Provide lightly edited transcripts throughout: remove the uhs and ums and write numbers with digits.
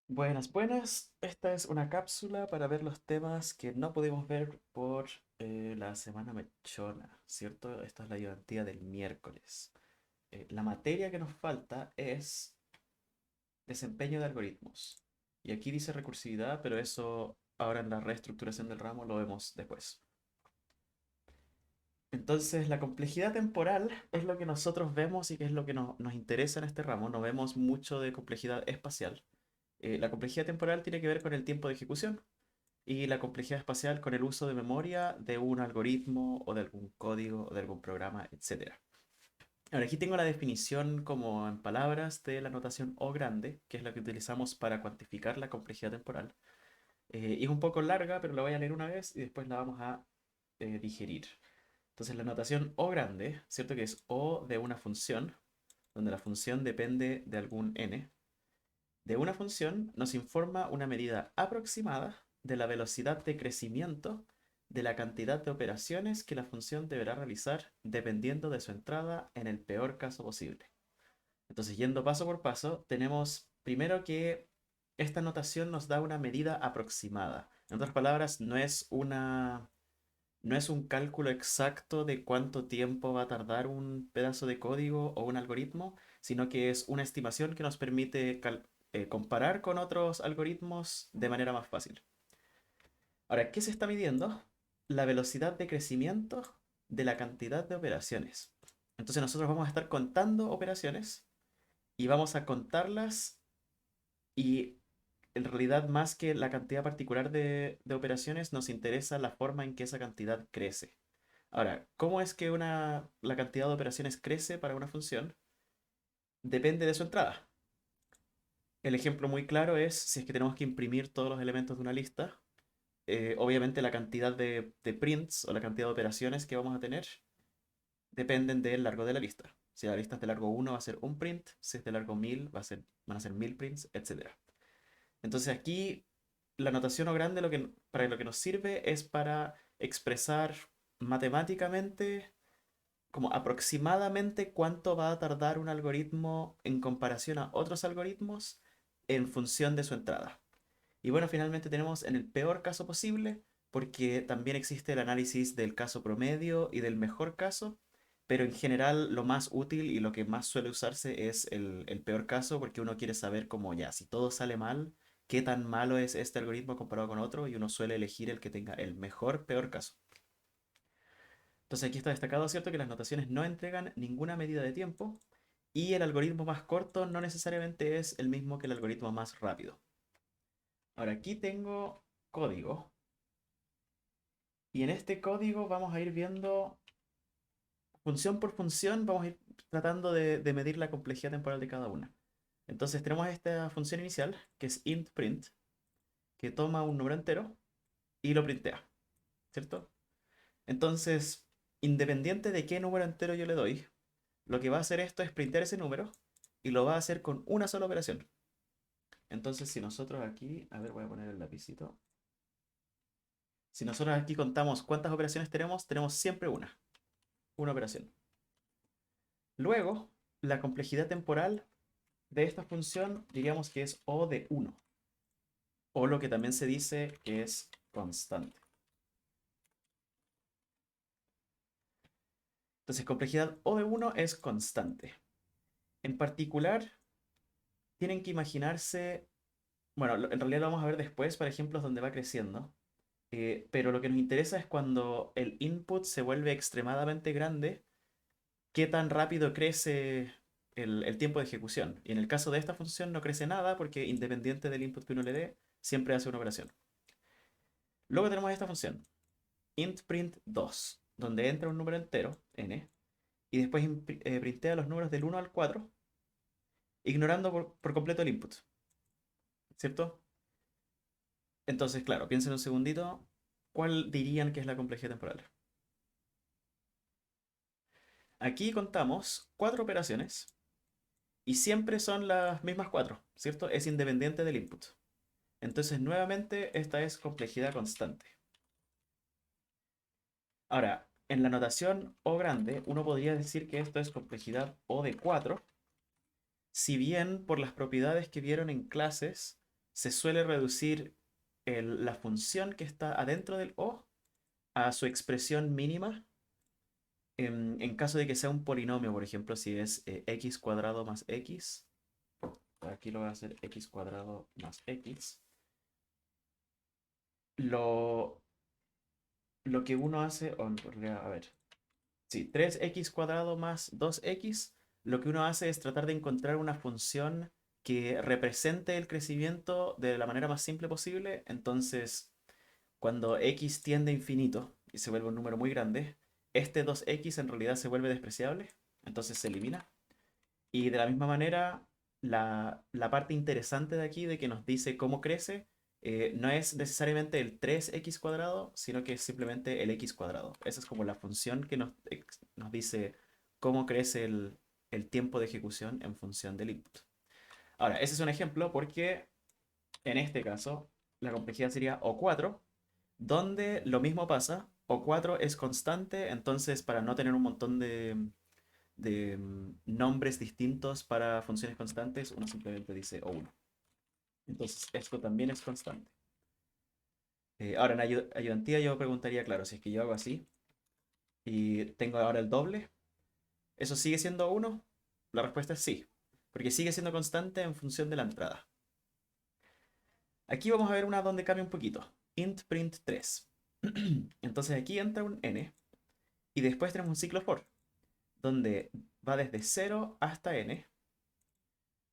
Buenas, buenas. Esta es una cápsula para ver los temas que no pudimos ver por la semana mechona, ¿cierto? Esta es la ayudantía del miércoles. La materia que nos falta es desempeño de algoritmos. Y aquí dice recursividad, pero eso ahora en la reestructuración del ramo lo vemos después. Entonces, la complejidad temporal es lo que nosotros vemos y que es lo que nos interesa en este ramo. No vemos mucho de complejidad espacial. La complejidad temporal tiene que ver con el tiempo de ejecución y la complejidad espacial con el uso de memoria de un algoritmo o de algún código o de algún programa, etcétera. Ahora aquí tengo la definición como en palabras de la notación O grande, que es la que utilizamos para cuantificar la complejidad temporal. Y es un poco larga, pero la voy a leer una vez y después la vamos a digerir. Entonces la notación O grande, ¿cierto? Que es O de una función, donde la función depende de algún n. De una función nos informa una medida aproximada de la velocidad de crecimiento de la cantidad de operaciones que la función deberá realizar dependiendo de su entrada en el peor caso posible. Entonces, yendo paso por paso, tenemos primero que esta notación nos da una medida aproximada. En otras palabras, no es un cálculo exacto de cuánto tiempo va a tardar un pedazo de código o un algoritmo, sino que es una estimación que nos permite comparar con otros algoritmos de manera más fácil. Ahora, ¿qué se está midiendo? La velocidad de crecimiento de la cantidad de operaciones. Entonces nosotros vamos a estar contando operaciones y vamos a contarlas y en realidad más que la cantidad particular de operaciones nos interesa la forma en que esa cantidad crece. Ahora, ¿cómo es que la cantidad de operaciones crece para una función? Depende de su entrada. El ejemplo muy claro es si es que tenemos que imprimir todos los elementos de una lista, obviamente la cantidad de prints o la cantidad de operaciones que vamos a tener dependen del largo de la lista. Si la lista es de largo 1 va a ser un print, si es de largo 1000 van a ser 1000 prints, etc. Entonces aquí la notación o grande para lo que nos sirve es para expresar matemáticamente como aproximadamente cuánto va a tardar un algoritmo en comparación a otros algoritmos en función de su entrada. Y bueno, finalmente tenemos en el peor caso posible, porque también existe el análisis del caso promedio y del mejor caso, pero en general lo más útil y lo que más suele usarse es el peor caso, porque uno quiere saber cómo ya, si todo sale mal, qué tan malo es este algoritmo comparado con otro, y uno suele elegir el que tenga el mejor peor caso. Entonces aquí está destacado, ¿cierto?, que las notaciones no entregan ninguna medida de tiempo y el algoritmo más corto no necesariamente es el mismo que el algoritmo más rápido. Ahora aquí tengo código y en este código vamos a ir viendo función por función, vamos a ir tratando de medir la complejidad temporal de cada una. Entonces tenemos esta función inicial que es int print, que toma un número entero y lo printea, ¿cierto? Entonces, independiente de qué número entero yo le doy, lo que va a hacer esto es printar ese número y lo va a hacer con una sola operación. Entonces, si nosotros aquí, a ver, voy a poner el lapicito. Si nosotros aquí contamos cuántas operaciones tenemos, tenemos siempre una operación. Luego, la complejidad temporal de esta función diríamos que es O de 1, o lo que también se dice que es constante. Entonces, complejidad O de 1 es constante. En particular, tienen que imaginarse, bueno, en realidad lo vamos a ver después para ejemplos donde va creciendo. Pero lo que nos interesa es cuando el input se vuelve extremadamente grande, qué tan rápido crece el tiempo de ejecución. Y en el caso de esta función no crece nada porque independiente del input que uno le dé, siempre hace una operación. Luego tenemos esta función, intPrint2, donde entra un número entero, n, y después printea los números del 1 al 4, ignorando por completo el input, ¿cierto? Entonces, claro, piensen un segundito, ¿cuál dirían que es la complejidad temporal? Aquí contamos cuatro operaciones y siempre son las mismas cuatro, ¿cierto? Es independiente del input. Entonces, nuevamente, esta es complejidad constante. Ahora, en la notación O grande, uno podría decir que esto es complejidad O de 4, si bien por las propiedades que vieron en clases, se suele reducir la función que está adentro del O a su expresión mínima en caso de que sea un polinomio, por ejemplo, si es x cuadrado más x, aquí lo voy a hacer x cuadrado más x, lo, lo que uno hace, o en realidad, a ver, sí, 3x cuadrado más 2x, lo que uno hace es tratar de encontrar una función que represente el crecimiento de la manera más simple posible. Entonces, cuando x tiende a infinito y se vuelve un número muy grande, este 2x en realidad se vuelve despreciable, entonces se elimina. Y de la misma manera, la parte interesante de aquí, de que nos dice cómo crece, no es necesariamente el 3x cuadrado, sino que es simplemente el x cuadrado. Esa es como la función que nos dice cómo crece el tiempo de ejecución en función del input. Ahora, ese es un ejemplo porque en este caso la complejidad sería O4, donde lo mismo pasa. O4 es constante, entonces para no tener un montón de nombres distintos para funciones constantes, uno simplemente dice O1. Entonces, esto también es constante. Ahora, en ayudantía yo preguntaría, claro, si es que yo hago así y tengo ahora el doble, ¿eso sigue siendo uno? La respuesta es sí, porque sigue siendo constante en función de la entrada. Aquí vamos a ver una donde cambia un poquito. Int print 3. Entonces aquí entra un n y después tenemos un ciclo for, donde va desde 0 hasta n,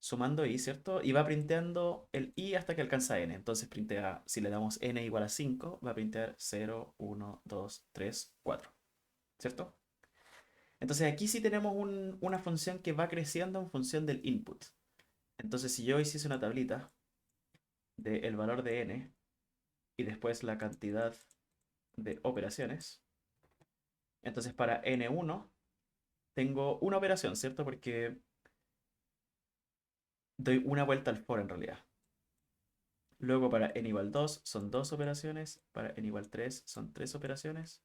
sumando i, ¿cierto? Y va printeando el i hasta que alcanza n. Entonces printea, si le damos n igual a 5, va a printear 0, 1, 2, 3, 4, ¿cierto? Entonces aquí sí tenemos una función que va creciendo en función del input. Entonces si yo hiciese una tablita del valor de n y después la cantidad de operaciones, entonces para n1 tengo una operación, ¿cierto? Porque doy una vuelta al for en realidad. Luego para n igual 2 son dos operaciones, para n igual 3 son tres operaciones.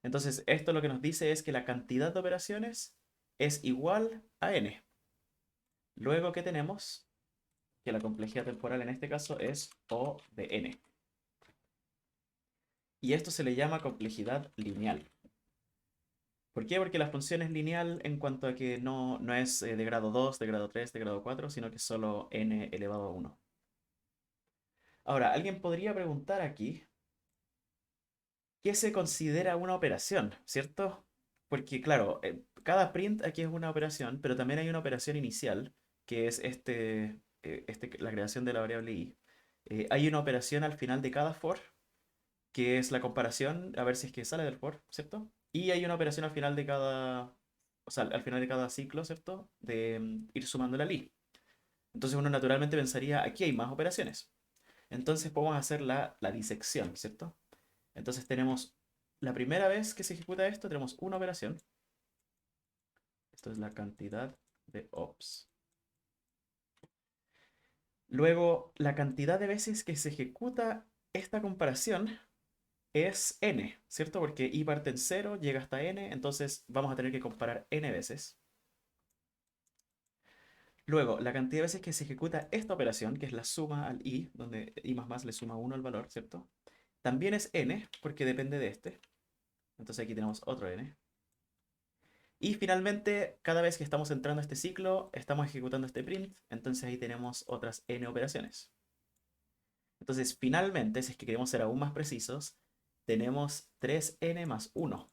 Entonces esto lo que nos dice es que la cantidad de operaciones es igual a n. Luego que tenemos que la complejidad temporal en este caso es O de n. Y esto se le llama complejidad lineal. ¿Por qué? Porque la función es lineal en cuanto a que no es de grado 2, de grado 3, de grado 4, sino que es solo n elevado a 1. Ahora, alguien podría preguntar aquí, ¿qué se considera una operación? ¿Cierto? Porque claro, cada print aquí es una operación, pero también hay una operación inicial, que es la creación de la variable i. Hay una operación al final de cada for, que es la comparación, a ver si es que sale del for, ¿cierto? Y hay una operación al final de o sea, al final de cada ciclo, ¿cierto? De ir sumando la li. Entonces uno naturalmente pensaría, aquí hay más operaciones. Entonces podemos hacer la disección, ¿cierto? Entonces tenemos la primera vez que se ejecuta esto, tenemos una operación. Esto es la cantidad de ops. Luego, la cantidad de veces que se ejecuta esta comparación es n, ¿cierto? Porque i parte en 0, llega hasta n, entonces vamos a tener que comparar n veces. Luego, la cantidad de veces que se ejecuta esta operación, que es la suma al i, donde i más le suma 1 al valor, ¿cierto? También es n, porque depende de este. Entonces aquí tenemos otro n. Y finalmente, cada vez que estamos entrando a este ciclo, estamos ejecutando este print, entonces ahí tenemos otras n operaciones. Entonces, finalmente, si es que queremos ser aún más precisos, tenemos 3n más 1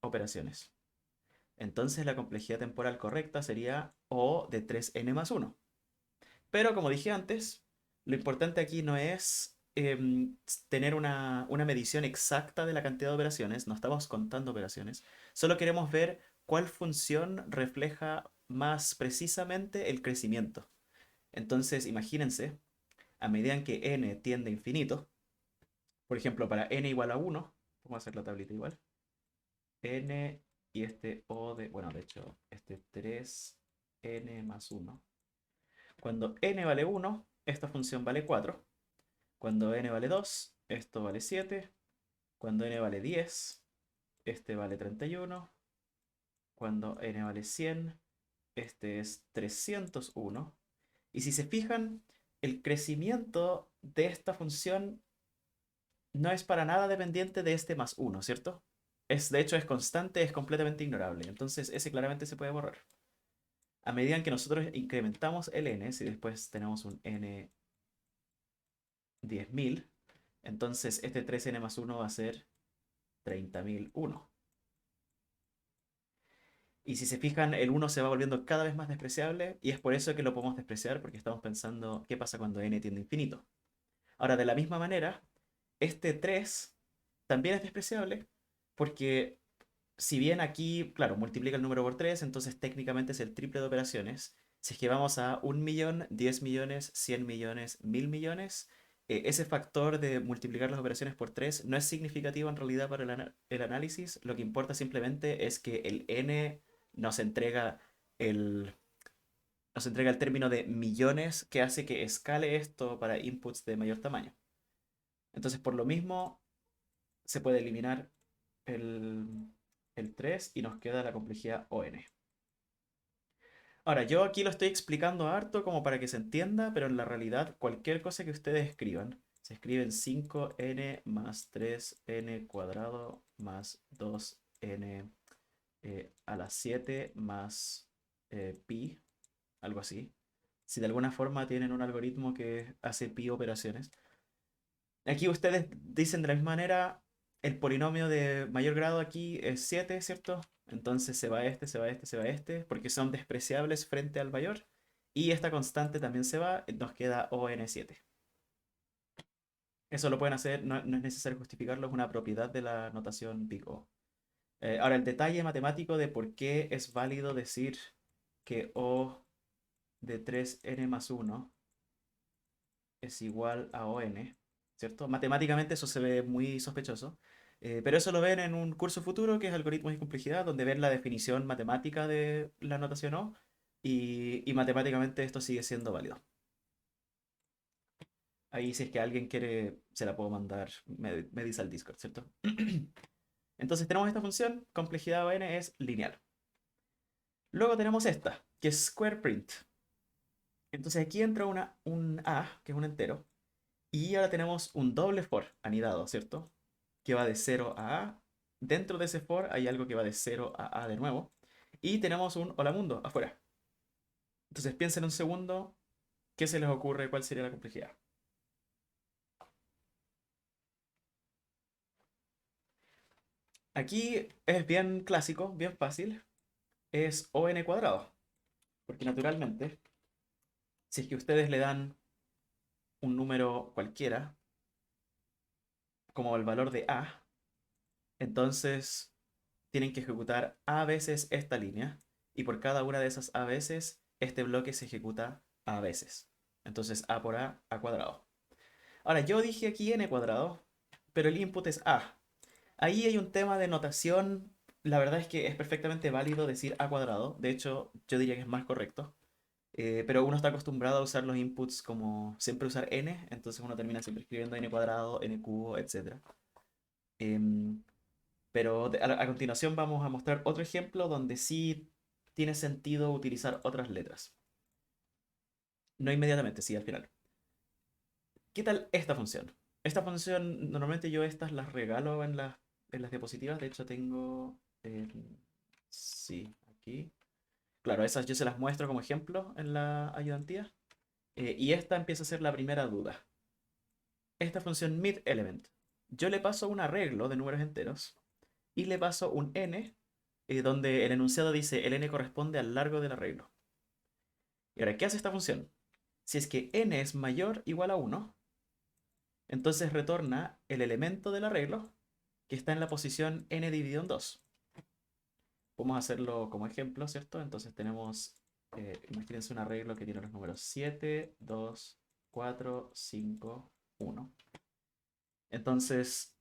operaciones. Entonces, la complejidad temporal correcta sería O de 3n más 1. Pero como dije antes, lo importante aquí no es tener una medición exacta de la cantidad de operaciones, no estamos contando operaciones, solo queremos ver cuál función refleja más precisamente el crecimiento. Entonces, imagínense, a medida en que n tiende a infinito, por ejemplo, para n igual a 1, vamos a hacer la tablita igual, n y este O de, bueno, de hecho, este 3n más 1. Cuando n vale 1, esta función vale 4. Cuando n vale 2, esto vale 7. Cuando n vale 10, este vale 31. Cuando n vale 100, este es 301. Y si se fijan, el crecimiento de esta función no es para nada dependiente de este más uno, ¿cierto? De hecho, es constante, es completamente ignorable. Entonces, ese claramente se puede borrar. A medida en que nosotros incrementamos el n, si después tenemos un n 10.000, entonces este 3n más 1 va a ser 30.001. Y si se fijan, el 1 se va volviendo cada vez más despreciable y es por eso que lo podemos despreciar porque estamos pensando qué pasa cuando n tiende a infinito. Ahora, de la misma manera, este 3 también es despreciable porque si bien aquí, claro, multiplica el número por 3, entonces técnicamente es el triple de operaciones. Si es que vamos a 1.000.000, 10.000.000, 100.000.000, 1.000.000.000, ese factor de multiplicar las operaciones por 3 no es significativo en realidad para el análisis. Lo que importa simplemente es que el n nos entrega el, nos entrega el término de millones que hace que escale esto para inputs de mayor tamaño. Entonces, por lo mismo, se puede eliminar el, el 3 y nos queda la complejidad ON. Ahora, yo aquí lo estoy explicando harto como para que se entienda, pero en la realidad cualquier cosa que ustedes escriban, se escriben 5n más 3n cuadrado más 2n a la 7 más pi, algo así. Si de alguna forma tienen un algoritmo que hace pi operaciones, aquí ustedes dicen de la misma manera, el polinomio de mayor grado aquí es 7, ¿cierto? Entonces se va este, se va este, se va este, porque son despreciables frente al mayor. Y esta constante también se va, nos queda ON7. Eso lo pueden hacer, no es necesario justificarlo, es una propiedad de la notación Big O. Ahora, el detalle matemático de por qué es válido decir que O de 3n más 1 es igual a ON, ¿cierto? Matemáticamente eso se ve muy sospechoso, pero eso lo ven en un curso futuro que es Algoritmos y Complejidad, donde ven la definición matemática de la notación O y matemáticamente esto sigue siendo válido. Ahí si es que alguien quiere, se la puedo mandar, me dice al Discord, ¿cierto? Entonces tenemos esta función, complejidad ON es lineal. Luego tenemos esta, que es square print. Entonces aquí entra un A, que es un entero, y ahora tenemos un doble for anidado, ¿cierto? Que va de 0 a A. Dentro de ese for hay algo que va de 0 a A de nuevo. Y tenemos un hola mundo afuera. Entonces piensen un segundo, ¿qué se les ocurre? ¿Cuál sería la complejidad? Aquí es bien clásico, bien fácil. Es ON cuadrado. Porque naturalmente, si es que ustedes le dan un número cualquiera, como el valor de A, entonces tienen que ejecutar A veces esta línea y por cada una de esas A veces este bloque se ejecuta A veces. Entonces A por A cuadrado. Ahora yo dije aquí N cuadrado, pero el input es A. Ahí hay un tema de notación. La verdad es que es perfectamente válido decir A cuadrado. De hecho, yo diría que es más correcto. Pero uno está acostumbrado a usar los inputs como siempre usar n, entonces uno termina siempre escribiendo n cuadrado, n cubo, etc. Em, pero a continuación vamos a mostrar otro ejemplo donde sí tiene sentido utilizar otras letras. No inmediatamente, sí, al final. ¿Qué tal esta función? Esta función, normalmente yo estas las regalo en las diapositivas. De hecho, tengo... sí, aquí. Claro, esas yo se las muestro como ejemplo en la ayudantía. Y esta empieza a ser la primera duda. Esta función midElement. Yo le paso un arreglo de números enteros y le paso un n, donde el enunciado dice el n corresponde al largo del arreglo. Y ahora, ¿qué hace esta función? Si es que n es mayor o igual a 1, entonces retorna el elemento del arreglo que está en la posición n dividido en 2. Podemos hacerlo como ejemplo, ¿cierto? Entonces tenemos, imagínense un arreglo que tiene los números 7, 2, 4, 5, 1. Entonces,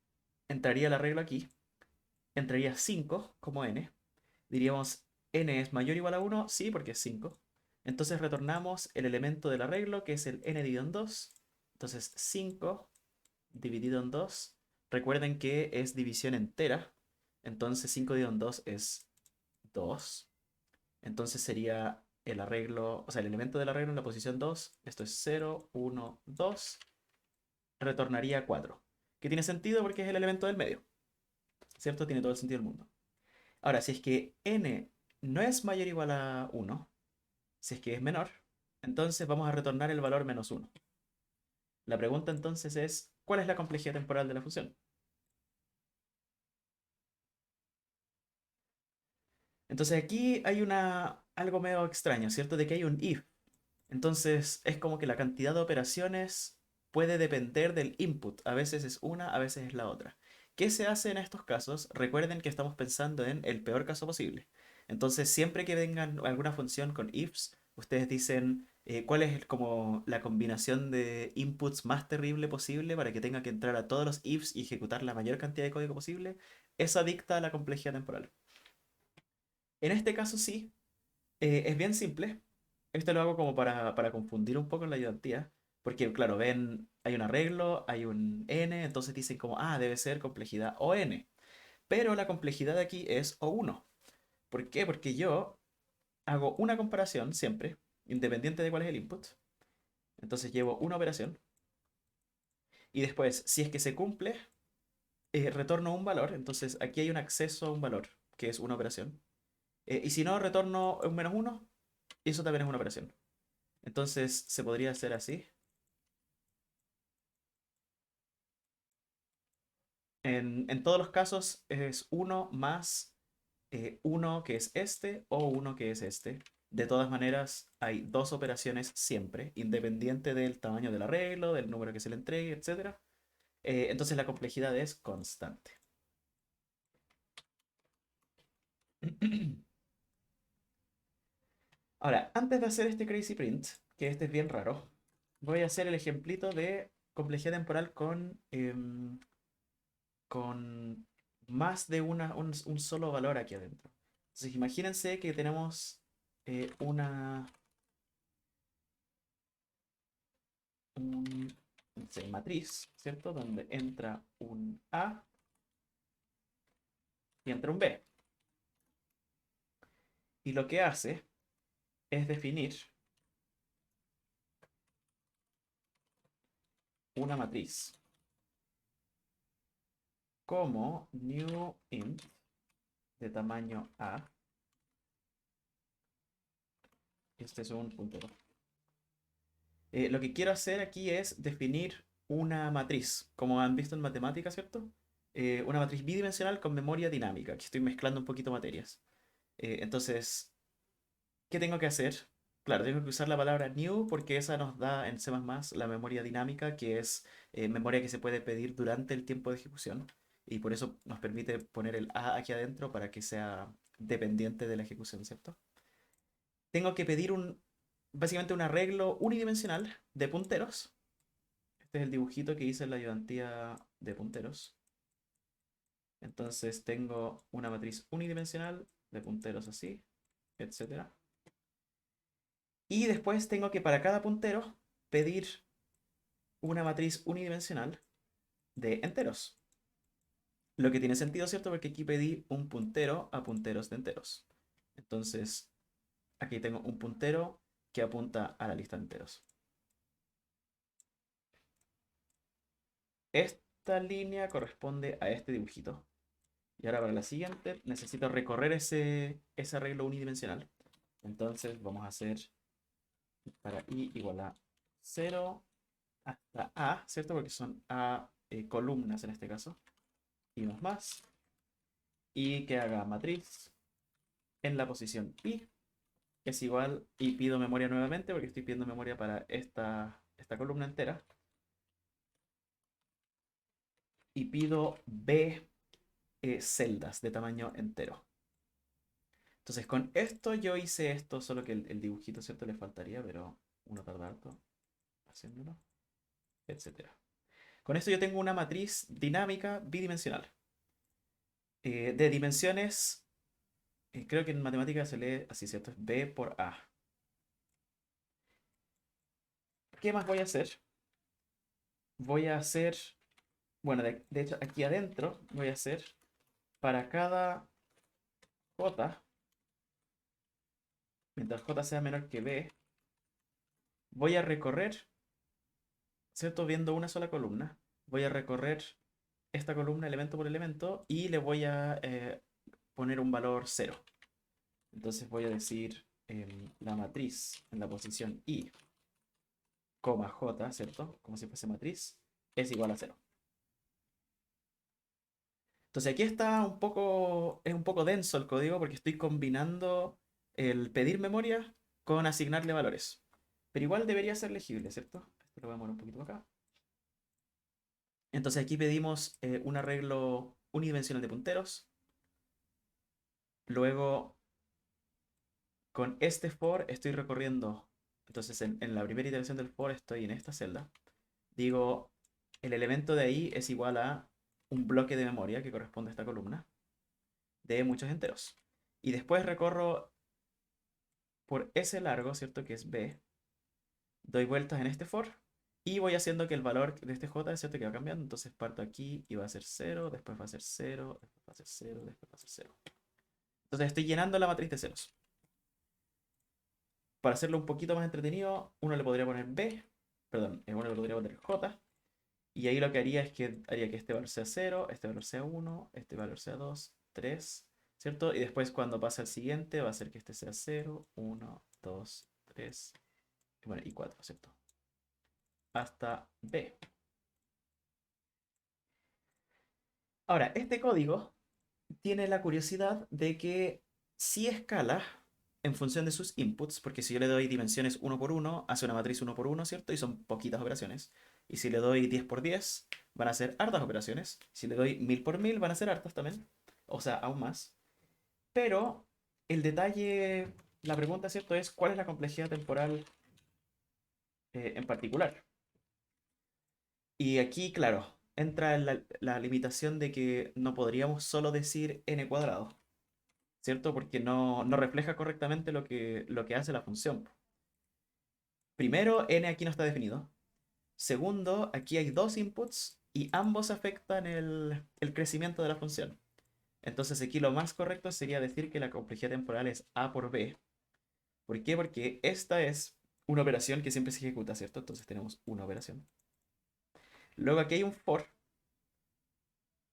entraría el arreglo aquí, entraría 5 como n. Diríamos, n es mayor o igual a 1, sí, porque es 5. Entonces retornamos el elemento del arreglo, que es el n dividido en 2. Entonces 5 dividido en 2. Recuerden que es división entera. Entonces 5 dividido en 2 es 2. Entonces sería el arreglo, o sea, el elemento del arreglo en la posición 2, esto es 0, 1, 2, retornaría 4. Que tiene sentido porque es el elemento del medio, ¿cierto? Tiene todo el sentido del mundo. Ahora, si es que n no es mayor o igual a 1, si es que es menor, entonces vamos a retornar el valor menos 1. La pregunta entonces es, ¿cuál es la complejidad temporal de la función? Entonces aquí hay algo medio extraño, ¿cierto? De que hay un if. Entonces es como que la cantidad de operaciones puede depender del input. A veces es una, a veces es la otra. ¿Qué se hace en estos casos? Recuerden que estamos pensando en el peor caso posible. Entonces siempre que vengan alguna función con ifs, ustedes dicen cuál es como la combinación de inputs más terrible posible para que tenga que entrar a todos los ifs y ejecutar la mayor cantidad de código posible. Esa dicta la complejidad temporal. En este caso sí, es bien simple. Esto lo hago como para confundir un poco en la ayudantía. Porque, claro, ven, hay un arreglo, hay un n, entonces dicen como, ah, debe ser complejidad o n. Pero la complejidad de aquí es o1. ¿Por qué? Porque yo hago una comparación siempre, independiente de cuál es el input. Entonces llevo una operación. Y después, si es que se cumple, retorno un valor. Entonces aquí hay un acceso a un valor, que es una operación. Y si no, retorno un menos uno, y eso también es una operación. Entonces se podría hacer así. En todos los casos es uno más uno que es este o uno que es este. De todas maneras, hay dos operaciones siempre, independiente del tamaño del arreglo, del número que se le entregue, etc. Entonces la complejidad es constante. Ahora, antes de hacer este crazy print, que este es bien raro, voy a hacer el ejemplito de complejidad temporal con más de un solo valor aquí adentro. Entonces, imagínense que tenemos una no sé, matriz, ¿cierto? Donde entra un A y entra un B. Y lo que hace es definir una matriz como new int de tamaño A. Este es un puntero. Lo que quiero hacer aquí es definir una matriz, como han visto en matemáticas, ¿cierto? Una matriz bidimensional con memoria dinámica. Aquí estoy mezclando un poquito materias. Entonces, ¿qué tengo que hacer? Claro, tengo que usar la palabra new porque esa nos da en C++ la memoria dinámica, que es memoria que se puede pedir durante el tiempo de ejecución. Y por eso nos permite poner el A aquí adentro para que sea dependiente de la ejecución, ¿cierto? Tengo que pedir básicamente un arreglo unidimensional de punteros. Este es el dibujito que hice en la ayudantía de punteros. Entonces tengo una matriz unidimensional de punteros así, etcétera. Y después tengo que para cada puntero pedir una matriz unidimensional de enteros. Lo que tiene sentido, ¿cierto? Porque aquí pedí un puntero a punteros de enteros. Entonces, aquí tengo un puntero que apunta a la lista de enteros. Esta línea corresponde a este dibujito. Y ahora para la siguiente necesito recorrer ese arreglo unidimensional. Entonces vamos a hacer para i igual a 0 hasta a, ¿cierto? Porque son a columnas en este caso. Y más. Y que haga matriz en la posición i es igual, y pido memoria nuevamente porque estoy pidiendo memoria para esta columna entera. Y pido b celdas de tamaño entero. Entonces con esto yo hice esto, solo que el dibujito, ¿cierto? Le faltaría, pero uno tarda harto haciéndolo, etcétera. Con esto yo tengo una matriz dinámica bidimensional. De dimensiones, creo que en matemáticas se lee así, ¿cierto? Es B por A. ¿Qué más voy a hacer? Voy a hacer, bueno, de hecho aquí adentro voy a hacer para cada J, mientras j sea menor que b, voy a recorrer, ¿cierto? Viendo una sola columna, voy a recorrer esta columna elemento por elemento y le voy a poner un valor cero. Entonces voy a decir la matriz en la posición i, j, ¿cierto? Como si fuese matriz, es igual a cero. Entonces aquí es un poco denso el código porque estoy combinando el pedir memoria con asignarle valores. Pero igual debería ser legible, ¿cierto? Esto lo voy a mover un poquito acá. Entonces aquí pedimos un arreglo unidimensional de punteros. Luego, con este for estoy recorriendo. Entonces en la primera iteración del for estoy en esta celda. Digo, el elemento de ahí es igual a un bloque de memoria que corresponde a esta columna de muchos enteros. Y después recorro por ese largo, ¿cierto? Que es b. Doy vueltas en este for y voy haciendo que el valor de este j, ¿cierto? Que va cambiando. Entonces parto aquí y va a ser 0, después va a ser 0, después va a ser 0, después va a ser 0. Entonces estoy llenando la matriz de ceros. Para hacerlo un poquito más entretenido, uno le podría poner b, perdón, uno le podría poner j. Y ahí lo que haría es que haría que este valor sea 0, este valor sea 1, este valor sea 2, 3, ¿cierto? Y después cuando pase al siguiente va a ser que este sea 0, 1, 2, 3, y bueno, y 4, ¿cierto? Hasta b. Ahora, este código tiene la curiosidad de que sí escala en función de sus inputs, porque si yo le doy dimensiones uno por uno, hace una matriz uno por uno, ¿cierto? Y son poquitas operaciones. Y si le doy 10 por 10, van a ser hartas operaciones. Si le doy 1000 por 1000, van a ser hartas también. O sea, aún más. Pero el detalle, la pregunta, ¿cierto? Es cuál es la complejidad temporal en particular. Y aquí, claro, entra la limitación de que no podríamos solo decir n cuadrado, ¿cierto? Porque no refleja correctamente lo que hace la función. Primero, n aquí no está definido. Segundo, aquí hay dos inputs y ambos afectan el crecimiento de la función. Entonces aquí lo más correcto sería decir que la complejidad temporal es a por b. ¿Por qué? Porque esta es una operación que siempre se ejecuta, ¿cierto? Entonces tenemos una operación. Luego aquí hay un for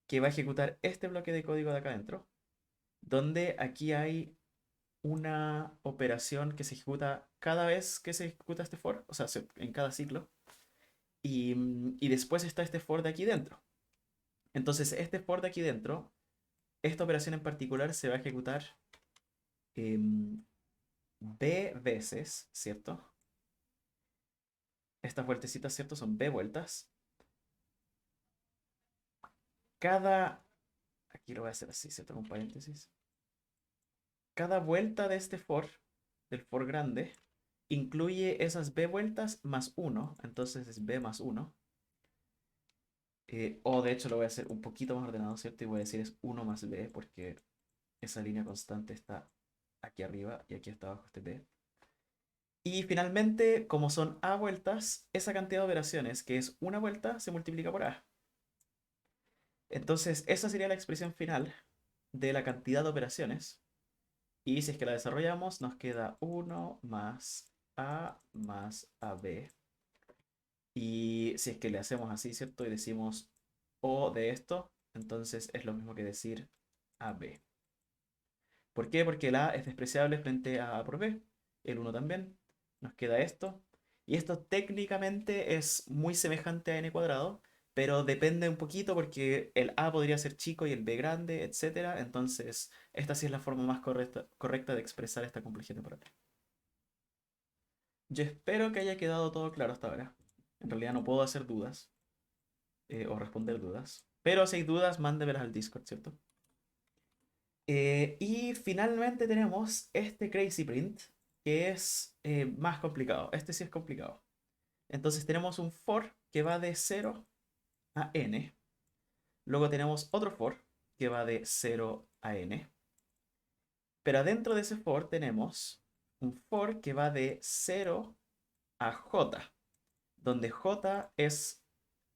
que va a ejecutar este bloque de código de acá adentro, donde aquí hay una operación que se ejecuta cada vez que se ejecuta este for, o sea, en cada ciclo. Y después está este for de aquí dentro. Entonces, este for de aquí dentro, esta operación en particular se va a ejecutar b veces, ¿cierto? Estas vueltecitas, ¿cierto? Son b vueltas. Cada... Aquí lo voy a hacer así, ¿cierto? Con paréntesis. Cada vuelta de este for, del for grande, incluye esas b vueltas más 1. Entonces es b más 1. O de hecho lo voy a hacer un poquito más ordenado, ¿cierto? Y voy a decir es 1 más b porque esa línea constante está aquí arriba y aquí está abajo este b. Y finalmente, como son a vueltas, esa cantidad de operaciones, que es una vuelta, se multiplica por a. Entonces, esa sería la expresión final de la cantidad de operaciones. Y si es que la desarrollamos, nos queda 1 más AB. Y si es que le hacemos así, ¿cierto? Y decimos O de esto, entonces es lo mismo que decir AB. ¿Por qué? Porque el A es despreciable frente a A por B. El 1 también. Nos queda esto. Y esto técnicamente es muy semejante a n cuadrado, pero depende un poquito porque el A podría ser chico y el B grande, etcétera. Entonces, esta sí es la forma más correcta de expresar esta complejidad temporal. Yo espero que haya quedado todo claro hasta ahora. En realidad no puedo hacer dudas o responder dudas. Pero si hay dudas, mándemelas al Discord, ¿cierto? Y finalmente tenemos este Crazy Print, que es más complicado. Este sí es complicado. Entonces tenemos un for que va de 0 a n. Luego tenemos otro for que va de 0 a n. Pero adentro de ese for tenemos un for que va de 0 a j, donde j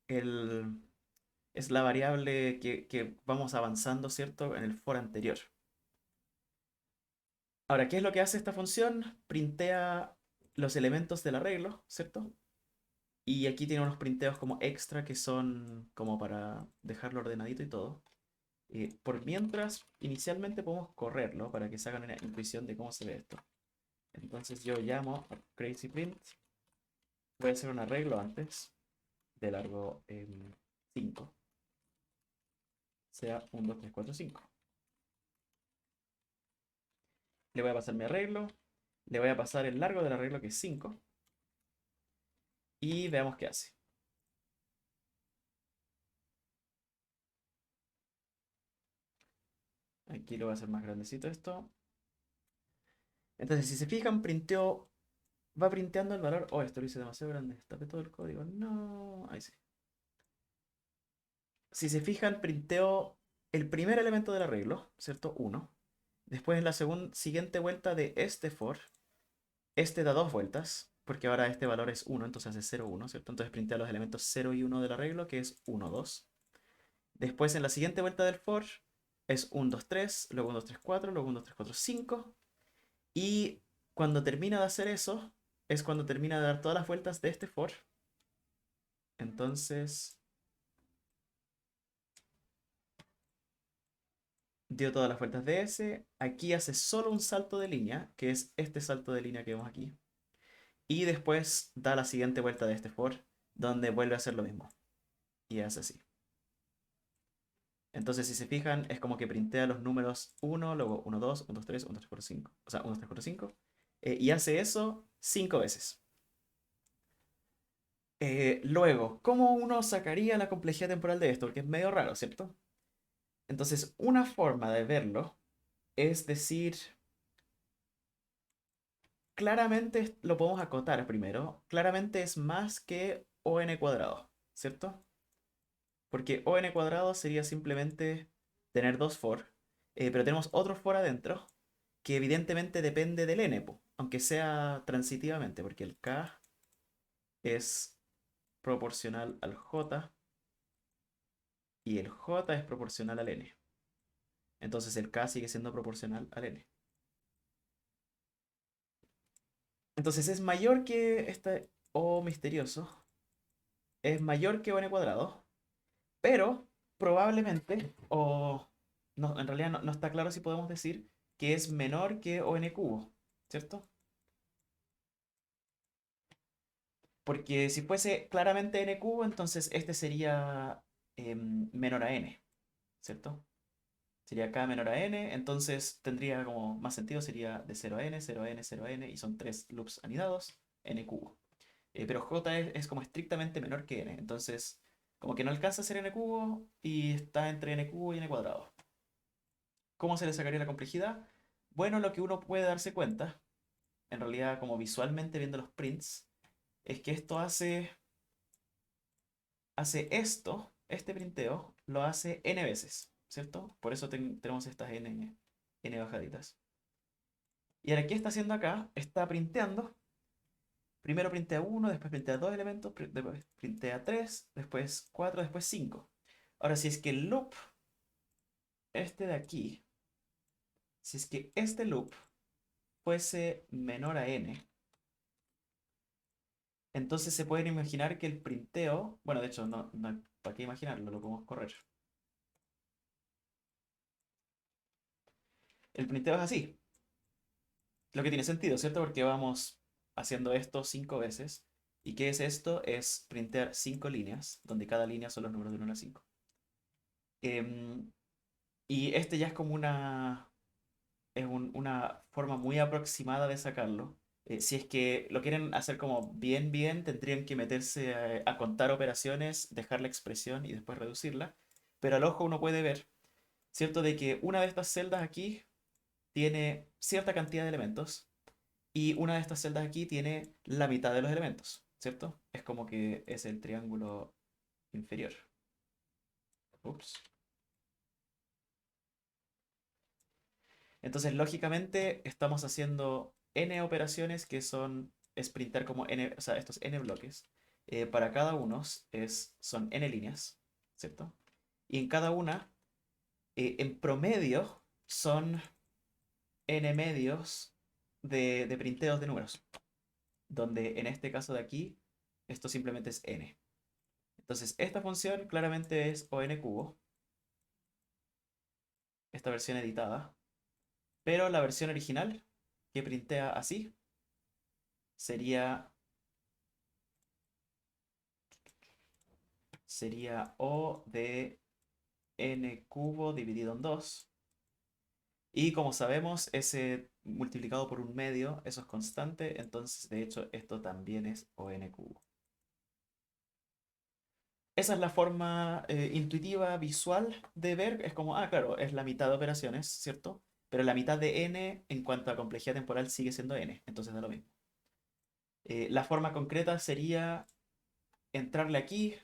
el, es la variable que vamos avanzando, ¿cierto? En el for anterior. Ahora, ¿qué es lo que hace esta función? Printea los elementos del arreglo, ¿cierto? Y aquí tiene unos printeos como extra que son como para dejarlo ordenadito y todo. Por mientras, inicialmente podemos correrlo para que se hagan una intuición de cómo se ve esto. Entonces yo llamo a crazyprint. Voy a hacer un arreglo antes de largo 5. Sea 1, 2, 3, 4, 5. Le voy a pasar mi arreglo. Le voy a pasar el largo del arreglo que es 5. Y veamos qué hace. Aquí lo voy a hacer más grandecito esto. Entonces, si se fijan, va printeando el valor. Oh, esto lo hice demasiado grande. Tapé todo el código. No. Ahí sí. Si se fijan, printeo el primer elemento del arreglo, ¿cierto? 1. Después en la siguiente vuelta de este for, este da 2 vueltas, porque ahora este valor es 1, entonces hace 0, 1, ¿cierto? Entonces printea los elementos 0 y 1 del arreglo, que es 1, 2. Después en la siguiente vuelta del for es 1, 2, 3, luego 1, 2, 3, 4, luego 1, 2, 3, 4, 5. Y cuando termina de hacer eso, es cuando termina de dar todas las vueltas de este for. Entonces dio todas las vueltas de ese. Aquí hace solo un salto de línea, que es este salto de línea que vemos aquí. Y después da la siguiente vuelta de este for, donde vuelve a hacer lo mismo. Y hace así. Entonces, si se fijan, es como que printea los números 1, luego 1, 2, 1, 2, 3, 1, 2, 3, 4, 5. O sea, 1, 2, 3, 4, 5. Y hace eso 5 veces. Luego, ¿cómo uno sacaría la complejidad temporal de esto? Porque es medio raro, ¿cierto? Entonces, una forma de verlo es decir, claramente lo podemos acotar primero. Claramente es más que ON cuadrado, ¿cierto? Porque ON cuadrado sería simplemente tener dos for, pero tenemos otro for adentro que evidentemente depende del n, po, aunque sea transitivamente, porque el k es proporcional al j y el j es proporcional al n. Entonces el k sigue siendo proporcional al n. Entonces es mayor que este O misterioso, es mayor que ON cuadrado, pero probablemente, o no, en realidad no está claro si podemos decir que es menor que ON cubo, ¿cierto? Porque si fuese claramente n cubo, entonces este sería menor a n, ¿cierto? Sería k menor a n, entonces tendría como más sentido, sería de 0 a n, 0 a n, 0 a n, y son tres loops anidados, n cubo. Pero j es como estrictamente menor que n, entonces como que no alcanza a ser n cubo y está entre n cubo y n cuadrado. ¿Cómo se le sacaría la complejidad? Bueno, lo que uno puede darse cuenta, en realidad como visualmente viendo los prints, es que esto hace esto, este printeo, lo hace n veces, ¿cierto? Por eso tenemos estas n bajaditas. Y ahora, ¿qué está haciendo acá? Está printeando. Primero printea 1, después printea 2 elementos, después printea 3, después 4, después 5. Ahora, si es que el loop, este de aquí, si es que este loop fuese menor a n, entonces se pueden imaginar que el printeo, bueno, de hecho, no hay para qué imaginarlo, lo podemos correr. El printeo es así, lo que tiene sentido, ¿cierto? Porque vamos haciendo esto 5 veces. ¿Y qué es esto? Es printear 5 líneas, donde cada línea son los números de 1 a 5. Y este ya es como una forma muy aproximada de sacarlo. Si es que lo quieren hacer como bien, bien, tendrían que meterse a contar operaciones, dejar la expresión y después reducirla. Pero al ojo uno puede ver, ¿cierto? De que una de estas celdas aquí tiene cierta cantidad de elementos y una de estas celdas aquí tiene la mitad de los elementos, ¿cierto? Es como que es el triángulo inferior. Ups. Entonces, lógicamente, estamos haciendo n operaciones que es printar como n, o sea, estos n bloques. Para cada uno son n líneas, ¿cierto? Y en cada una, en promedio, son n medios de printeos de números, donde en este caso de aquí, esto simplemente es n. Entonces, esta función claramente es o n cubo, esta versión editada, pero la versión original, que printea así, sería o de n cubo dividido en 2. Y como sabemos, ese multiplicado por un medio, eso es constante, entonces de hecho esto también es o n cubo. Esa es la forma intuitiva, visual de ver. Es como, ah, claro, es la mitad de operaciones, ¿cierto? Pero la mitad de n en cuanto a complejidad temporal sigue siendo n, entonces da lo mismo. La forma concreta sería entrarle aquí,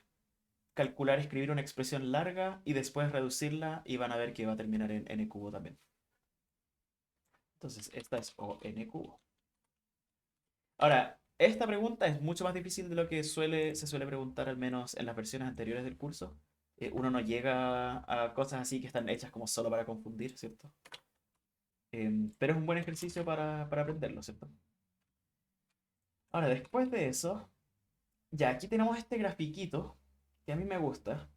calcular, escribir una expresión larga y después reducirla y van a ver que va a terminar en n cubo también. Entonces, esta es o n cubo. Ahora, esta pregunta es mucho más difícil de lo que se suele preguntar, al menos en las versiones anteriores del curso. Uno no llega a cosas así que están hechas como solo para confundir, ¿cierto? Pero es un buen ejercicio para aprenderlo, ¿cierto? Ahora, después de eso, ya aquí tenemos este grafiquito que a mí me gusta,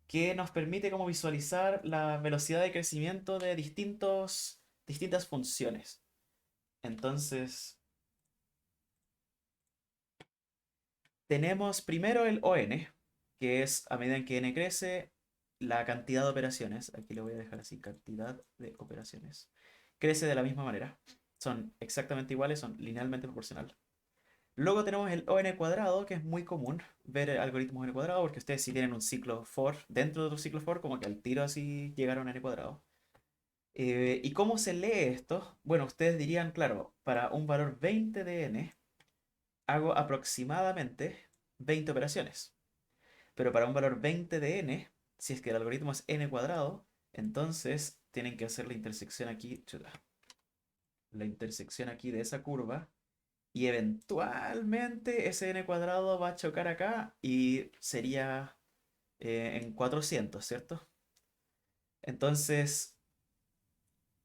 que nos permite como visualizar la velocidad de crecimiento de distintas funciones. Entonces, tenemos primero el ON, que es a medida en que n crece, la cantidad de operaciones. Aquí lo voy a dejar así, cantidad de operaciones. Crece de la misma manera. Son exactamente iguales, son linealmente proporcional. Luego tenemos el ON cuadrado, que es muy común ver algoritmos n cuadrado, porque ustedes si tienen un ciclo for dentro de otro ciclo for, como que al tiro así llegaron a n cuadrado. ¿Y cómo se lee esto? Bueno, ustedes dirían, claro, para un valor 20 de n, hago aproximadamente 20 operaciones. Pero para un valor 20 de n, si es que el algoritmo es n cuadrado, entonces tienen que hacer la intersección aquí, chuta, la intersección aquí de esa curva, y eventualmente ese n cuadrado va a chocar acá y sería en 400, ¿cierto? Entonces,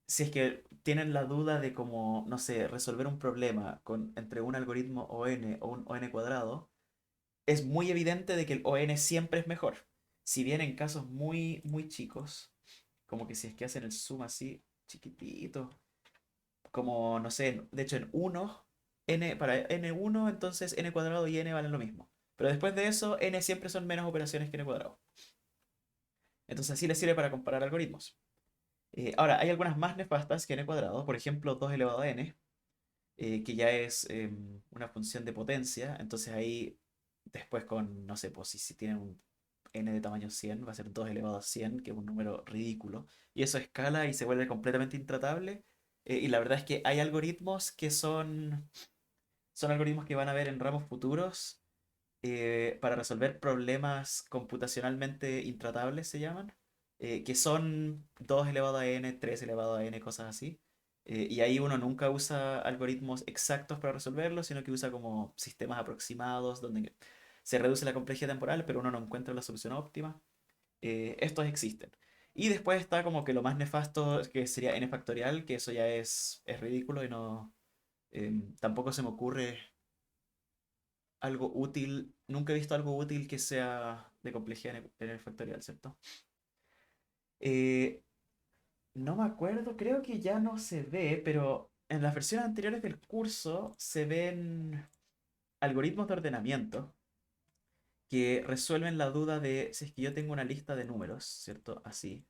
si es que tienen la duda de cómo, no sé, resolver un problema entre un algoritmo ON o un ON cuadrado, es muy evidente de que el ON siempre es mejor. Si bien en casos muy, muy chicos, como que si es que hacen el zoom así, chiquitito, como, no sé, de hecho en uno para n1, entonces n cuadrado y n valen lo mismo. Pero después de eso, n siempre son menos operaciones que n cuadrado. Entonces así les sirve para comparar algoritmos. Ahora, hay algunas más nefastas que n cuadrado, por ejemplo, 2 elevado a n, que ya es una función de potencia, entonces ahí después con, no sé, pues si tienen un n de tamaño 100, va a ser 2 elevado a 100, que es un número ridículo, y eso escala y se vuelve completamente intratable, y la verdad es que hay algoritmos que son algoritmos que van a ver en ramos futuros para resolver problemas computacionalmente intratables, se llaman, que son 2 elevado a n, 3 elevado a n, cosas así. Y ahí uno nunca usa algoritmos exactos para resolverlos, sino que usa como sistemas aproximados donde se reduce la complejidad temporal, pero uno no encuentra la solución óptima. Estos existen. Y después está como que lo más nefasto, que sería n factorial, que eso ya es ridículo y no... tampoco se me ocurre algo útil, nunca he visto algo útil que sea de complejidad en el factorial, ¿cierto? Eh, no me acuerdo, creo que ya no se ve, pero en las versiones anteriores del curso se ven algoritmos de ordenamiento que resuelven la duda de si es que yo tengo una lista de números, ¿cierto? Así.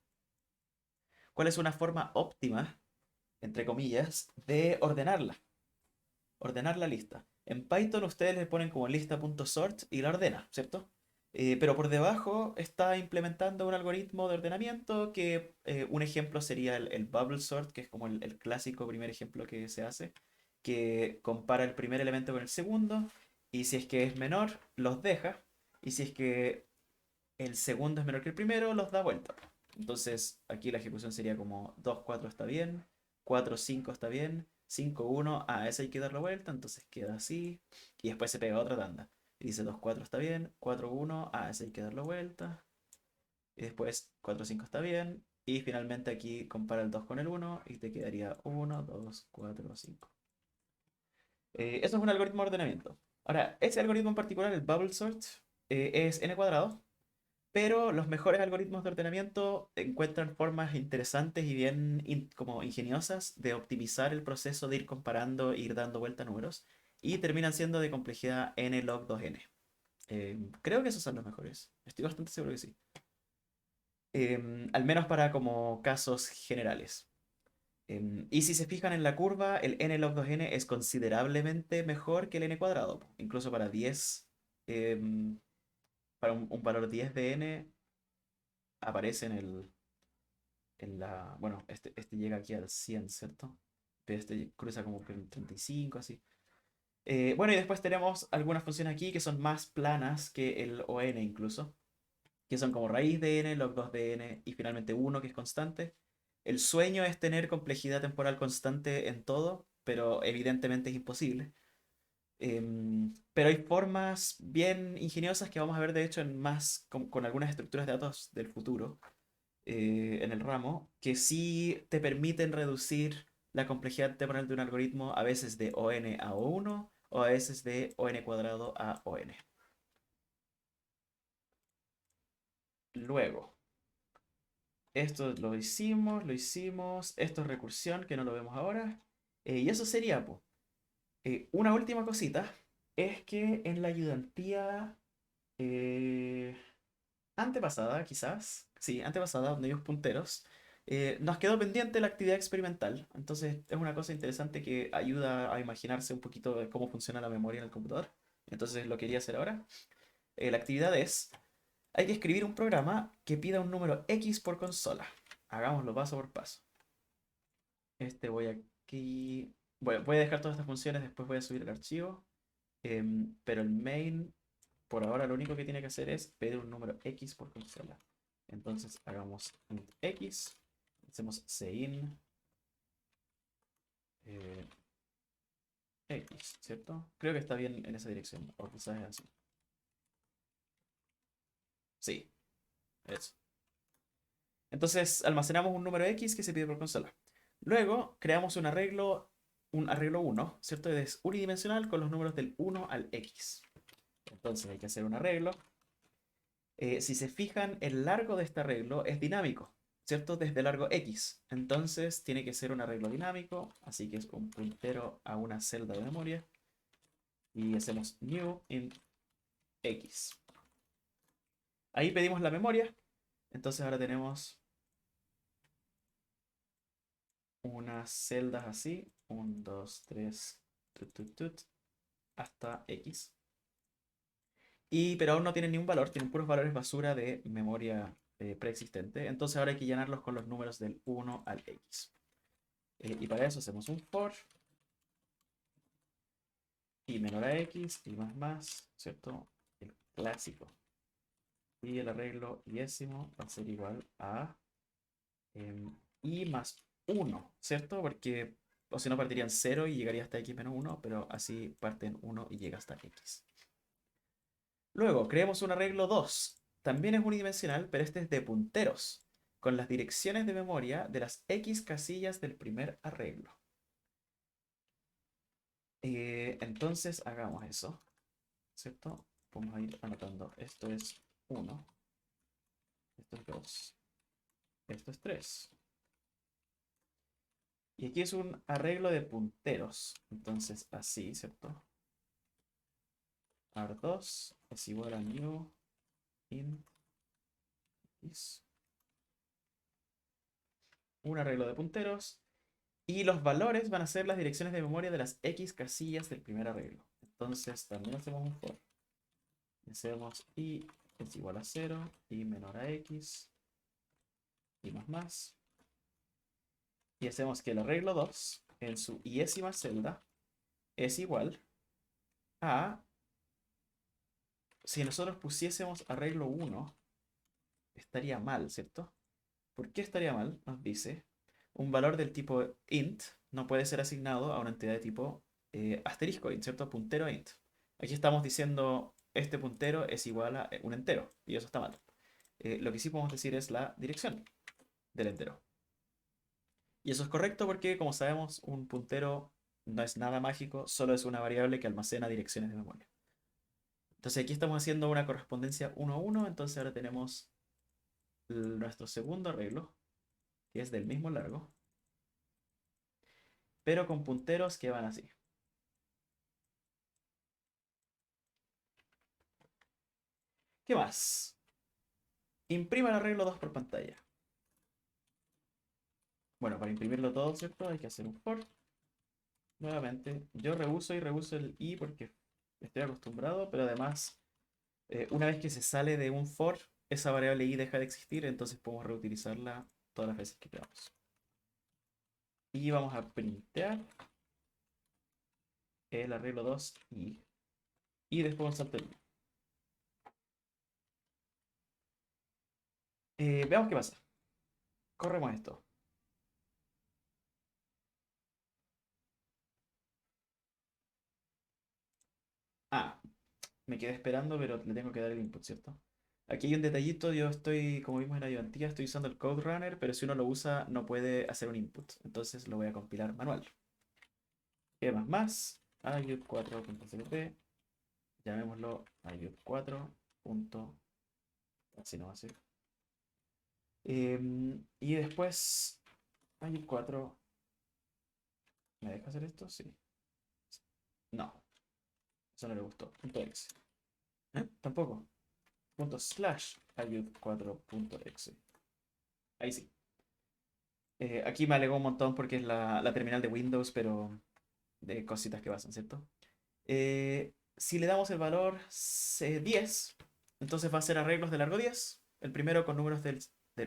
¿Cuál es una forma óptima, entre comillas, de ordenar la lista? En Python ustedes le ponen como lista.sort y la ordena, ¿cierto? Pero por debajo está implementando un algoritmo de ordenamiento que un ejemplo sería el bubble sort, que es como el clásico primer ejemplo que se hace, que compara el primer elemento con el segundo y si es que es menor, los deja y si es que el segundo es menor que el primero, los da vuelta. Entonces aquí la ejecución sería como 2 4 está bien, 4 5 está bien, 5 1 ese hay que darle vuelta, entonces queda así, y después se pega otra tanda. Y dice 2 4 está bien, 4 1 ese hay que darle vuelta, y después 4 5 está bien, Y finalmente aquí compara el 2 con el uno y te quedaría uno, 2, 4, 5. Eso es un algoritmo de ordenamiento. Ahora, ese algoritmo en particular, el bubble sort, es n cuadrado, pero los mejores algoritmos de ordenamiento encuentran formas interesantes y bien como ingeniosas de optimizar el proceso de ir comparando e ir dando vuelta a números y terminan siendo de complejidad n log 2n. Creo que esos son los mejores. Estoy bastante seguro que sí. Al menos para como casos generales. Y si se fijan en la curva, el n log 2n es considerablemente mejor que el n cuadrado. Incluso para 10, para un valor 10 de n, aparece bueno, este llega aquí al 100, ¿cierto? Pero este cruza como por el 35, así. Bueno, y después tenemos algunas funciones aquí que son más planas que el ON incluso, que son como raíz de n, log 2 de n y finalmente 1 que es constante. El sueño es tener complejidad temporal constante en todo, pero evidentemente es imposible. Pero hay formas bien ingeniosas que vamos a ver de hecho en más con algunas estructuras de datos del futuro en el ramo, que sí te permiten reducir la complejidad temporal de un algoritmo a veces de ON a O1 o a veces de ON cuadrado a ON. Luego, esto lo hicimos, esto es recursión, que no lo vemos ahora. Y eso sería, pues. Una última cosita es que en la ayudantía eh, antepasada, quizás, sí, antepasada, donde hay unos punteros, nos quedó pendiente la actividad experimental. Entonces es una cosa interesante que ayuda a imaginarse un poquito de cómo funciona la memoria en el computador. Entonces lo quería hacer ahora. La actividad es, hay que escribir un programa que pida un número X por consola. Hagámoslo paso por paso. Voy aquí. Bueno, voy a dejar todas estas funciones, después voy a subir el archivo. Pero el main, por ahora, lo único que tiene que hacer es pedir un número X por consola. Entonces hagamos int X, hacemos sein eh, X, ¿cierto? Creo que está bien en esa dirección, o quizás es así. Sí, eso. Entonces almacenamos un número X que se pide por consola. Luego creamos un arreglo 1, ¿cierto? Es unidimensional con los números del 1 al X. Entonces hay que hacer un arreglo. Si se fijan, el largo de este arreglo es dinámico, ¿cierto? Desde largo X. Entonces tiene que ser un arreglo dinámico, así que es un puntero a una celda de memoria. Y hacemos new int X. Ahí pedimos la memoria. Entonces ahora tenemos unas celdas así. 1, 2, 3, hasta X. Pero aún no tienen ni un valor, tienen puros valores basura de memoria preexistente. Entonces ahora hay que llenarlos con los números del 1 al X. Y para eso hacemos un for y menor a X y más, ¿cierto? El clásico. Y el arreglo yésimo va a ser igual a y más 1, ¿cierto? Porque, o si no, partirían 0 y llegaría hasta x menos 1, pero así parten 1 y llega hasta x. Luego, creemos un arreglo 2. También es unidimensional, pero este es de punteros, con las direcciones de memoria de las x casillas del primer arreglo. Entonces, hagamos eso, ¿cierto? Vamos a ir anotando. Esto es 1, esto es 2, esto es 3. Y aquí es un arreglo de punteros. Entonces, así, ¿cierto? Ar2 es igual a new int is un arreglo de punteros. Y los valores van a ser las direcciones de memoria de las X casillas del primer arreglo. Entonces, también hacemos un for. Hacemos y es igual a 0 y menor a X y más. Y hacemos que el arreglo 2 en su iésima celda es igual a, si nosotros pusiésemos arreglo 1, estaría mal, ¿cierto? ¿Por qué estaría mal? Nos dice, un valor del tipo int no puede ser asignado a una entidad de tipo asterisco int, ¿cierto? Puntero int. Aquí estamos diciendo, este puntero es igual a un entero, y eso está mal. Lo que sí podemos decir es la dirección. del entero. Y eso es correcto porque, como sabemos, un puntero no es nada mágico, solo es una variable que almacena direcciones de memoria. Entonces aquí estamos haciendo una correspondencia 1 a 1, entonces ahora tenemos nuestro segundo arreglo, que es del mismo largo, pero con punteros que van así. ¿Qué más? Imprima el arreglo 2 por pantalla. Bueno, para imprimirlo todo, ¿cierto? Hay que hacer un for. Nuevamente, yo reuso y reuso el i porque estoy acostumbrado, pero además, una vez que se sale de un for, esa variable i deja de existir, entonces podemos reutilizarla todas las veces que queramos. Y vamos a printear el arreglo 2 y después un salto el i. Veamos qué pasa. Corremos esto. Ah, me quedé esperando, pero le tengo que dar el input, ¿cierto? Aquí hay un detallito, yo estoy, como vimos en la ayudantía, estoy usando el Code Runner, pero si uno lo usa no puede hacer un input. Entonces lo voy a compilar manual. ¿Qué más? ayud4.cpp, llamémoslo ayud4. Así no va a ser. Y después ayud4. ¿Me deja hacer esto? Sí. No, eso no le gustó. .exe. Tampoco. ./ayud4.exe. Ahí sí. Aquí me alegó un montón porque es la terminal de Windows, pero de cositas que pasan, ¿cierto? Si le damos el valor 10, entonces va a ser arreglos de largo 10. El primero con números del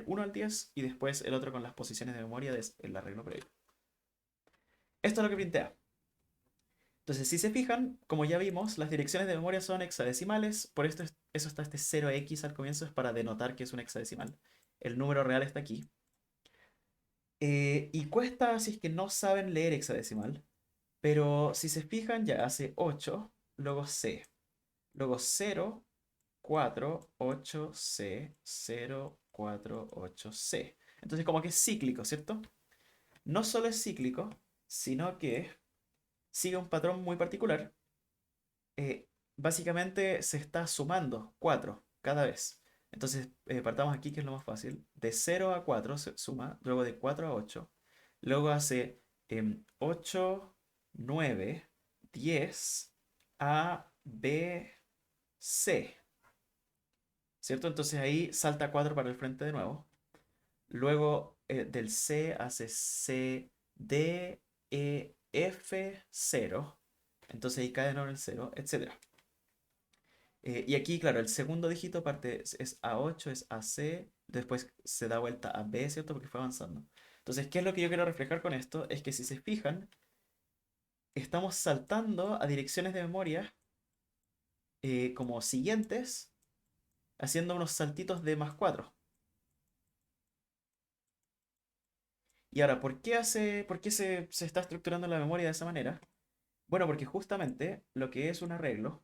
1 al 10 y después el otro con las posiciones de memoria del arreglo previo. Esto es lo que printea. Entonces, si se fijan, como ya vimos, las direcciones de memoria son hexadecimales, por esto eso está este 0x al comienzo, es para denotar que es un hexadecimal. El número real está aquí. Y cuesta si es que no saben leer hexadecimal, pero si se fijan ya hace 8, luego C, luego 0, 4, 8, C, 0, 4, 8, C. Entonces como que es cíclico, ¿cierto? No solo es cíclico, sino que sigue un patrón muy particular. Básicamente se está sumando 4 cada vez. Entonces, partamos aquí, que es lo más fácil. De 0 a 4 se suma, luego de 4 a 8. Luego hace 8, 9, 10, A, B, C. ¿Cierto? Entonces ahí salta 4 para el frente de nuevo. Luego del C hace C, D, E, F, 0. Entonces ahí cae de nuevo el 0, etc. Y aquí, claro, el segundo dígito parte es A8, es AC, después se da vuelta a B, ¿cierto? Porque fue avanzando. Entonces, ¿qué es lo que yo quiero reflejar con esto? Es que si se fijan, estamos saltando a direcciones de memoria como siguientes, haciendo unos saltitos de +4. Y ahora, por qué se está estructurando la memoria de esa manera? Bueno, porque justamente lo que es un arreglo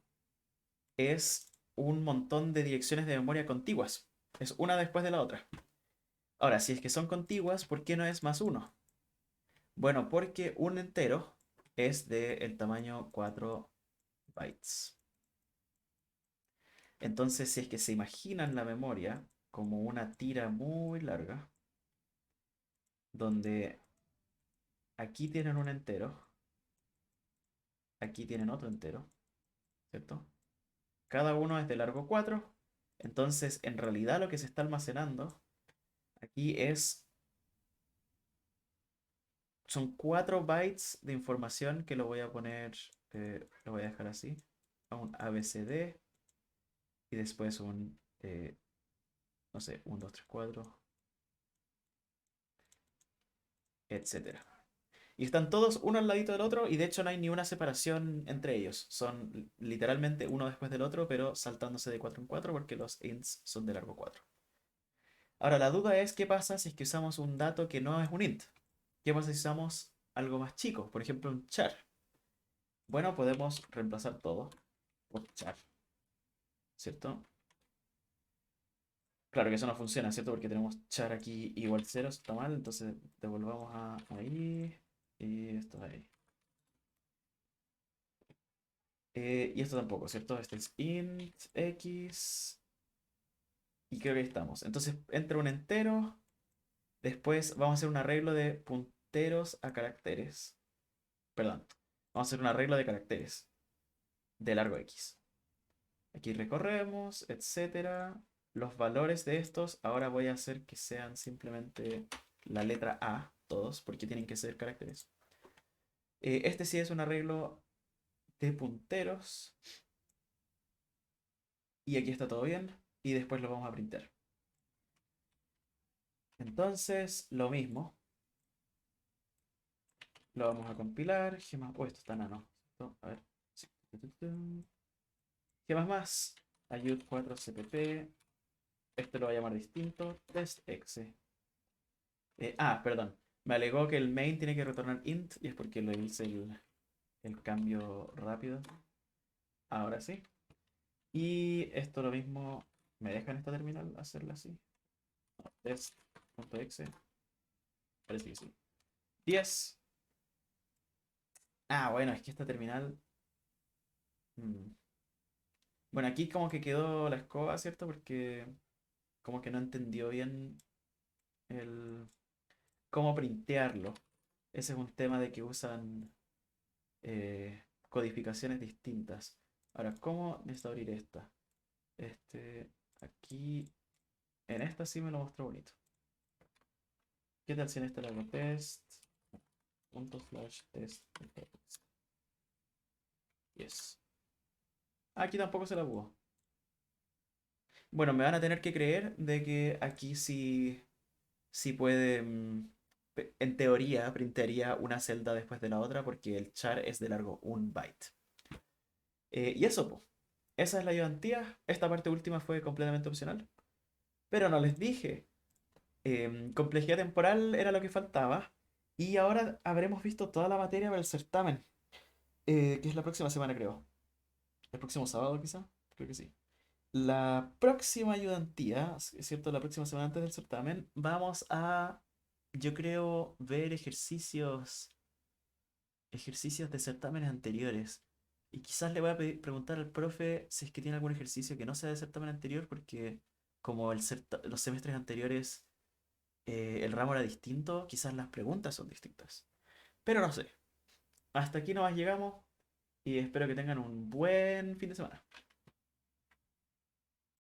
es un montón de direcciones de memoria contiguas. Es una después de la otra. Ahora, si es que son contiguas, ¿por qué no es +1? Bueno, porque un entero es del tamaño 4 bytes. Entonces, si es que se imaginan la memoria como una tira muy larga, donde aquí tienen un entero, aquí tienen otro entero, ¿cierto? Cada uno es de largo 4. Entonces, en realidad lo que se está almacenando aquí son 4 bytes de información que lo voy a poner, lo voy a dejar así, a un ABCD y después no sé, 1, 2, 3, 4, etcétera. Y están todos uno al ladito del otro y de hecho no hay ni una separación entre ellos. Son literalmente uno después del otro, pero saltándose de 4 en 4 porque los ints son de largo 4. Ahora, la duda es qué pasa si es que usamos un dato que no es un int. ¿Qué pasa si usamos algo más chico? Por ejemplo, un char. Bueno, podemos reemplazar todo por char, ¿cierto? Claro que eso no funciona, ¿cierto? Porque tenemos char aquí igual cero, eso está mal, entonces devolvamos a ahí y esto ahí. Y esto tampoco, ¿cierto? Este es int x y creo que ahí estamos. Entonces entra un entero, después vamos a hacer un arreglo de punteros a caracteres. Perdón, vamos a hacer un arreglo de caracteres de largo x. Aquí recorremos, etcétera. Los valores de estos ahora voy a hacer que sean simplemente la letra A, todos, porque tienen que ser caracteres. Este sí es un arreglo de punteros. Y aquí está todo bien. Y después lo vamos a printar. Entonces, lo mismo. Lo vamos a compilar. Gemas. Oh, esto está nano. A ver. Sí. Gemas más. Ayud 4cpp. Este lo voy a llamar distinto. Testexe. Perdón. Me alegó que el main tiene que retornar int. Y es porque le hice el cambio rápido. Ahora sí. Y esto lo mismo. ¿Me deja en esta terminal hacerla así? No, test.exe. Parece que sí. 10. Bueno, es que esta terminal. mm, Bueno, aquí como que quedó la escoba, ¿cierto? Porque como que no entendió bien el cómo printearlo. Ese es un tema de que usan codificaciones distintas. Ahora, ¿cómo necesito abrir esta? Aquí, en esta sí me lo mostró bonito. ¿Qué tal si en esta le hago test? Punto slash test. Yes. Aquí tampoco se la hubo. Bueno, me van a tener que creer de que aquí sí puede, en teoría, printaría una celda después de la otra porque el char es de largo un byte. Y eso, po. Esa es la ayudantía. Esta parte última fue completamente opcional. Pero no les dije. Complejidad temporal era lo que faltaba. Y ahora habremos visto toda la materia para el certamen. Que es la próxima semana, creo. El próximo sábado, quizá. Creo que sí. La próxima ayudantía, es cierto, la próxima semana antes del certamen, vamos a, yo creo, ver ejercicios de certámenes anteriores. Y quizás le voy a preguntar al profe si es que tiene algún ejercicio que no sea de certamen anterior, porque como los semestres anteriores el ramo era distinto, quizás las preguntas son distintas. Pero no sé. Hasta aquí nomás llegamos y espero que tengan un buen fin de semana.